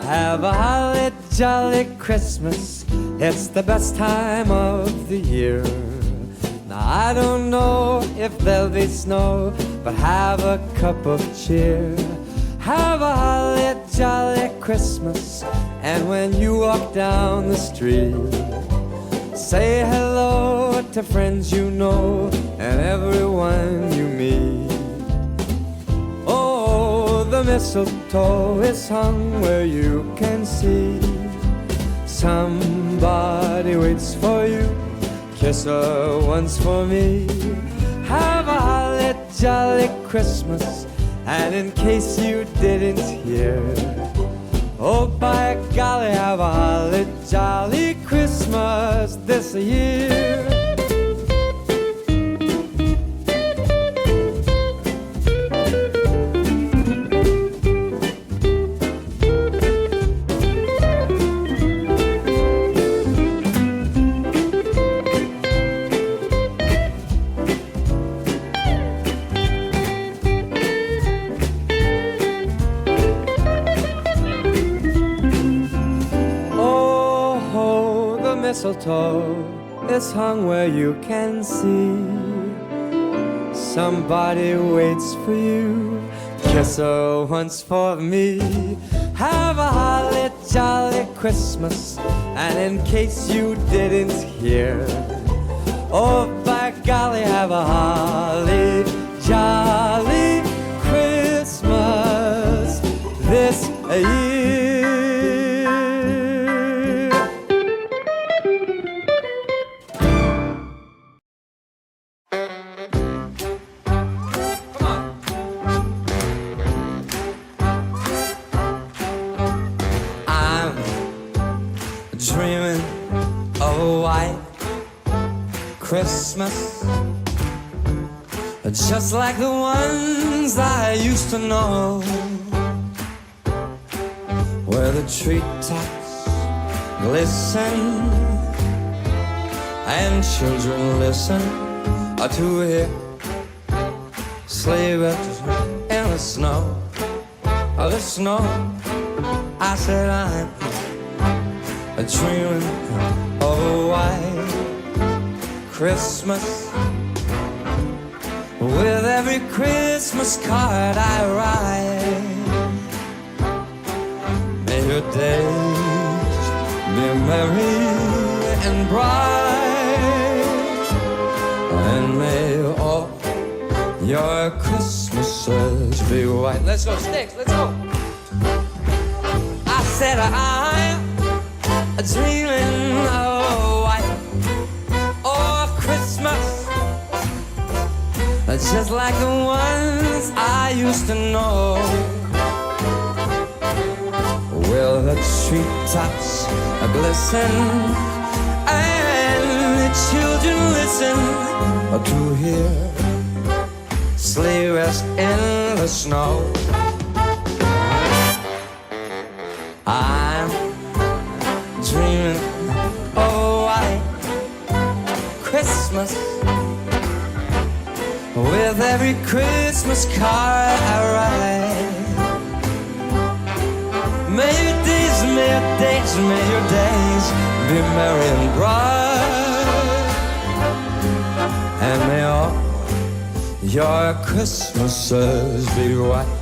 Have a holly jolly Christmas, it's the best time of the year. Now I don't know if there'll be snow, but have a cup of cheer. Have a holly jolly Christmas, and when you walk down the street, say hello to friends you know and everyone you meet. Oh, the mistletoe is hung where you can see. Somebody waits for you, kiss her once for me. Have a holly jolly Christmas, and in case you didn't hear, oh by golly, have a holly jolly Christmas this year. Mistletoe is hung where you can see. Somebody waits for you, kiss her once for me. Have a holly jolly Christmas, and in case you didn't hear, oh by golly, have a holly jolly Christmas this year. Dreaming of a white Christmas, just like the ones I used to know, where the treetops glisten and children listen to hear sleigh bells in the snow. Oh, the snow. I said I'm dreaming of a white Christmas, with every Christmas card I write. May your days be merry and bright, and may all your Christmases be white. Let's go, Sticks, let's go. I said I'm dreaming of a white Christmas, just like the ones I used to know, where the treetops glisten and the children listen to hear sleigh bells in the snow. I'm dreaming of a white Christmas, with every Christmas card I write. May your days, may your days, may your days be merry and bright, and may all your Christmases be white.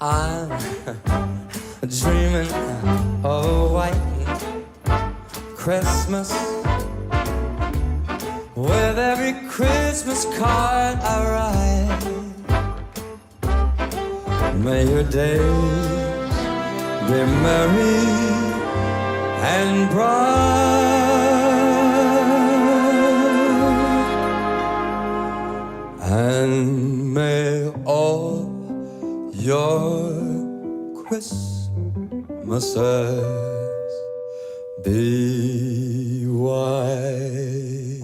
I'm dreaming of a white Christmas, with every Christmas card I write. May your days be merry and bright, Christmases be white.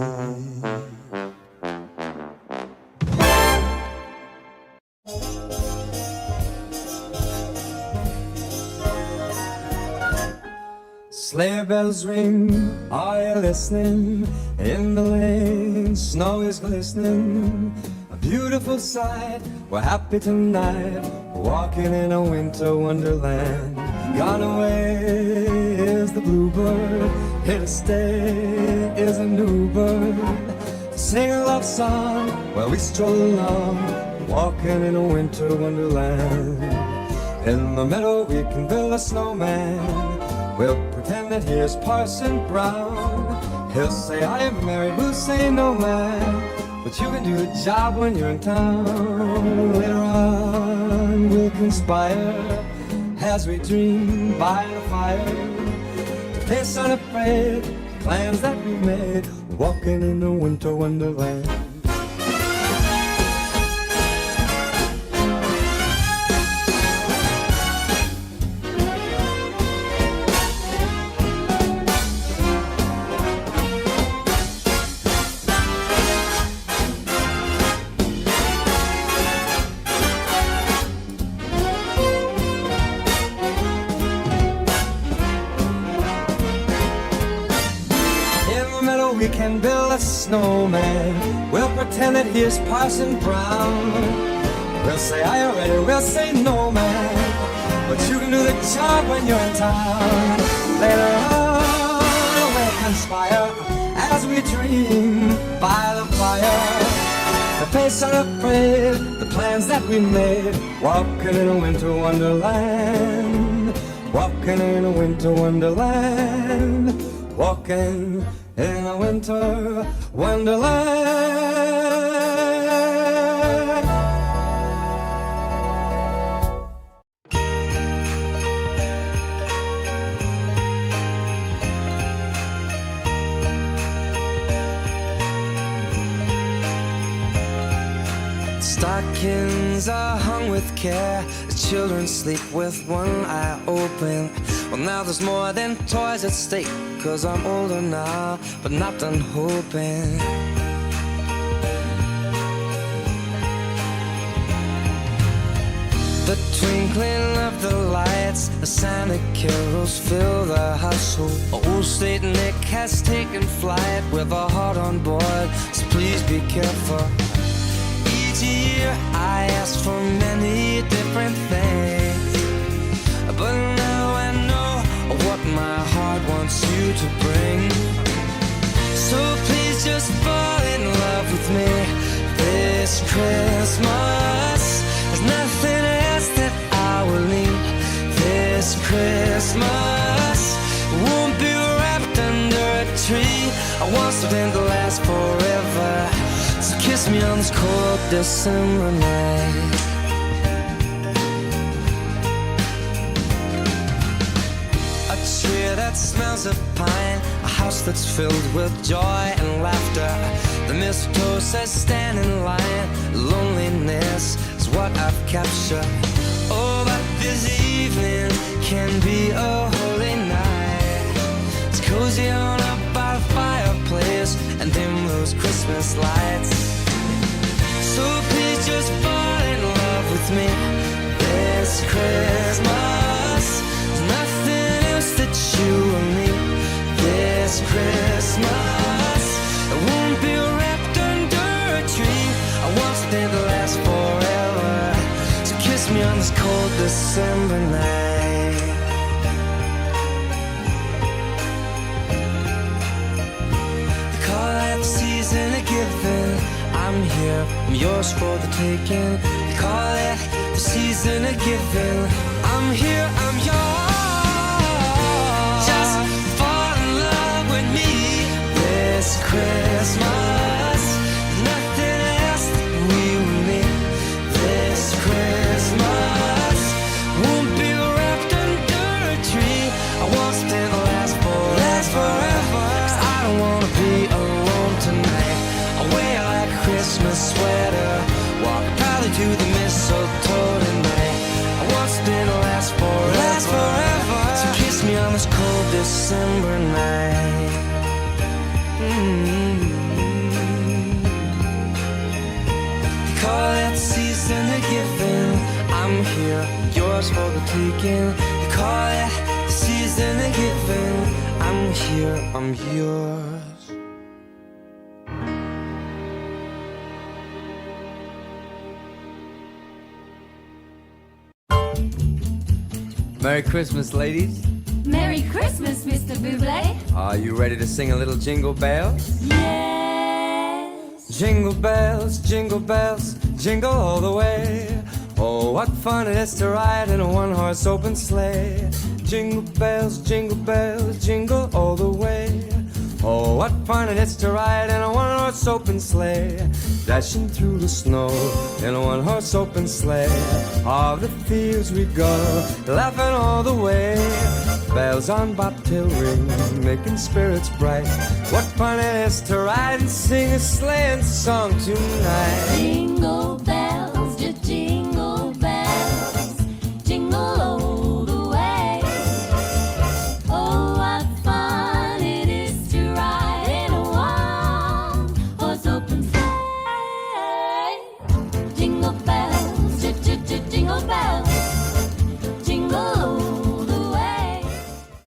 Sleigh bells ring, are you listening? In the lane, snow is glistening. A beautiful sight, we're happy tonight, walking in a winter wonderland. Gone away is the bluebird, here to stay is a new bird. Sing a love song while we stroll along, walking in a winter wonderland. In the meadow we can build a snowman, we'll pretend that here's Parson Brown. He'll say I am married, we'll say no man, but you can do the job when you're in town. Later on we'll conspire as we dream by the fire to face unafraid the plans that we made, walking in a winter wonderland. We can build a snowman, we'll pretend that here's Parson Brown. We'll say are you ready, we'll say no man, but you can do the job when you're in town. Later on we'll conspire as we dream by the fire to face unafraid the plans that we made, walking in a winter wonderland, walking in a winter wonderland, walking in a winter wonderland. Stockings are hung with care, the children sleep with one eye open. Well, now there's more than toys at stake, 'cause I'm older now, but not done hoping. The twinkling of the lights, the Santa carols fill the household. Old Saint Nick has taken flight with a heart on board, so please be careful. Each year I ask for many different things, but now I know what my heart wants you to bring. So please just fall in love with me this Christmas. There's nothing else that I will need this Christmas. Won't be wrapped under a tree, I want something to last forever. So kiss me on this cold December night. A tree that smells of pine, a house that's filled with joy and laughter. The mistletoe says stand in line, loneliness is what I've captured. Oh, but this evening can be a holy night. It's cozy on up by the fireplace and dim those Christmas lights. So please just fall in love with me this Christmas. There's nothing else that you will need this Christmas. I won't be wrapped under a tree, I want something to last forever. So kiss me on this cold December night. They call it the season of giving, I'm here, I'm yours for the taking. They call it the season of giving, I'm here, I'm yours. Just fall in love with me this Christmas. Nothing else that we will need this Christmas. Won't be wrapped under a tree, I want something to last forever. 'Cause I don't wanna be alone tonight. I wear like a Christmas sweater, walk proudly to the mistletoe tonight. I want something to last forever. So December night. They call it season of giving. I'm here, yours for the taking. They call it the season of giving. I'm here, I'm yours. Merry Christmas, ladies. Merry Christmas, Mr. Buble. Are you ready to sing a little jingle bells? Yes. Jingle bells, jingle all the way. Oh, what fun it is to ride in a one-horse open sleigh. Jingle bells, jingle all the way. Oh, what fun it is to ride in a one-horse open sleigh. Dashing through the snow in a one-horse open sleigh. All the fields we go, laughing all the way. Bells on bobtail ring, making spirits bright. What fun it is to ride and sing a sleighing song tonight. Jingle bells.